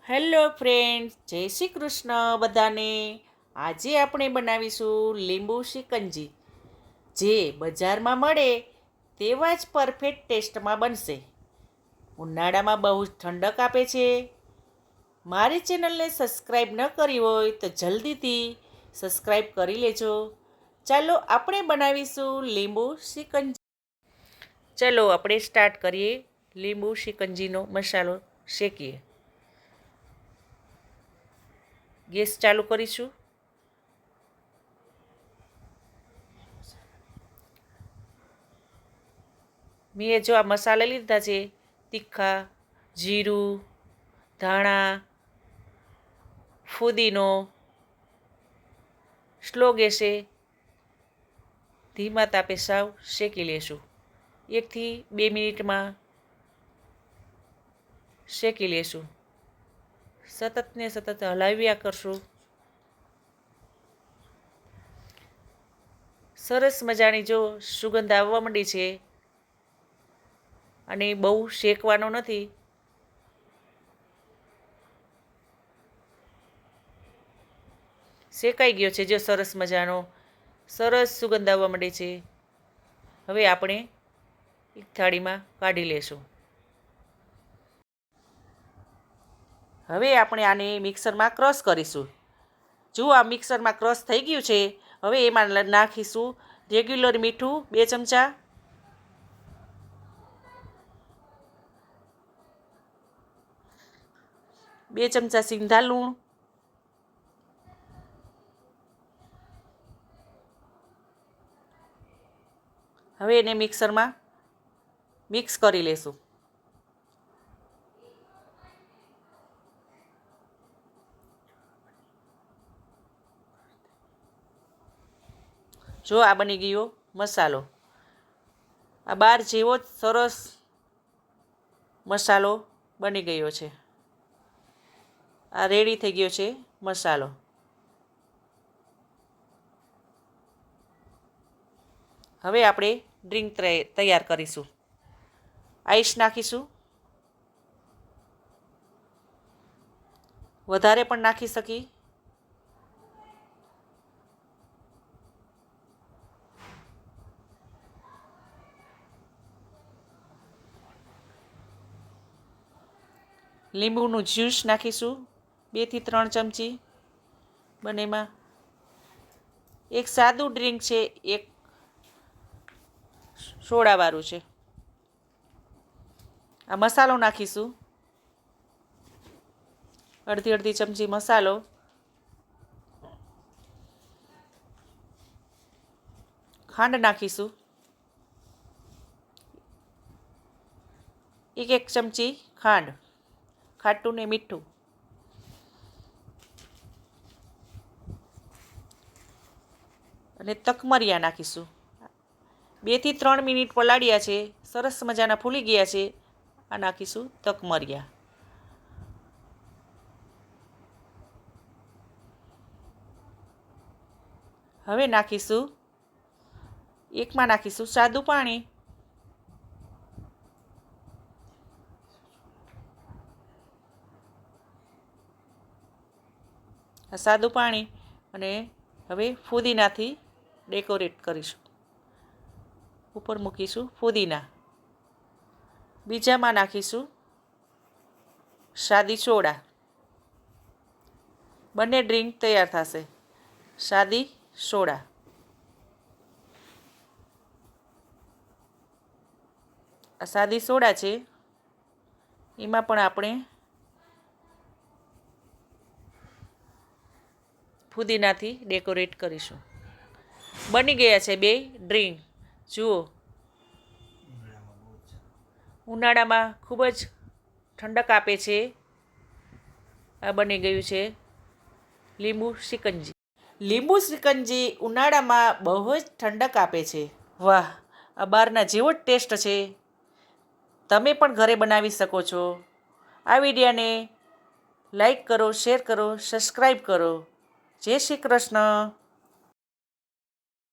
Hello friends, જય શ્રી કૃષ્ણ બધાને. આજે આપણે બનાવીશું લીંબુ શિકંજી, જે બજારમાં મળે તેવા જ પરફેક્ટ ટેસ્ટમાં બનશે. ઉનાળામાં બહુ જ ઠંડક આપે છે. મારી ચેનલને સબસ્ક્રાઈબ ન કરી હોય તો જલ્દીથી સબસ્ક્રાઈબ કરી લેજો. ચાલો આપણે બનાવીશું લીંબુ શિકંજી. ચલો આપણે સ્ટાર્ટ કરીએ. લીંબુ શિકંજીનો મસાલો શેકીએ. ગેસ ચાલુ કરીશું. મેં જો આ મસાલા લીધા છે: તીખા, જીરું, ધાણા, ફુદીનો. સ્લો ગેસે ધીમા તાપે સાવ શેકી લેશું. 1 થી 2 મિનિટમાં શેકી લેશું. સતત ને સતત હલાવ્યા કરશું. સરસ મજાની જો સુગંધ આવવા માંડી છે, અને બહુ શેકવાનો નથી. શેકાઈ ગયો છે જો સરસ મજાનો. સરસ સુગંધ આવવા માંડી છે. હવે આપણે એક થાળીમાં કાઢી લેશું. હવે આપણે આને મિક્સરમાં ક્રશ કરીશું. જો આ મિક્સરમાં ક્રશ થઈ ગયું છે, હવે એમાં નાખીશું રેગ્યુલર મીઠું 2 ચમચા, બે ચમચા સિંધા લૂણ, હવે એને મિક્સરમાં મિક્સ કરી લેશું. જો આ બની ગયો મસાલો. આ બાર જેવો જ સરસ મસાલો બની ગયો છે. આ રેડી થઈ ગયો છે મસાલો. હવે આપણે ડ્રિંક તૈયાર કરીશું. આઈસ નાખીશું. વધારે પણ નાખી શકી. લીંબુનું જ્યુસ નાખીશું 2 થી 3 ચમચી. બંનેમાં એક સાદું ડ્રિંક છે, એક સોડાવાળું છે. આ મસાલો નાખીશું. અડધી ચમચી મસાલો. ખાંડ નાખીશું. 1 ચમચી ખાંડ, ખાટું ને મીઠું. અને તકમરિયા નાખીશું. 2 થી 3 મિનિટ પલાળ્યા છે, સરસ મજાના ફૂલી ગયા છે. આ નાખીશું તકમરિયા. હવે નાખીશું સાદું પાણી. આ સાદું પાણી, અને હવે ફુદીનાથી ડેકોરેટ કરીશું. ઉપર મૂકીશું ફુદીના. બીજામાં નાખીશું સાદી સોડા. બંને ડ્રિંક તૈયાર થશે. સાદી સોડા. આ સાદી સોડા છે, એમાં પણ આપણે ફુદીનાથી ડેકોરેટ કરીશું. બની ગયા છે 2 ડ્રિંક. જુઓ, ઉનાળામાં ખૂબ જ ઠંડક આપે છે. આ બની ગયું છે લીંબુ શિકંજી. લીંબુ શિકંજી ઉનાળામાં બહુ જ ઠંડક આપે છે. વાહ, આ બહારના જેવો જ ટેસ્ટ છે. તમે પણ ઘરે બનાવી શકો છો. આ વિડીયોને લાઈક કરો, શેર કરો, સબસ્ક્રાઈબ કરો. જય શ્રી કૃષ્ણ.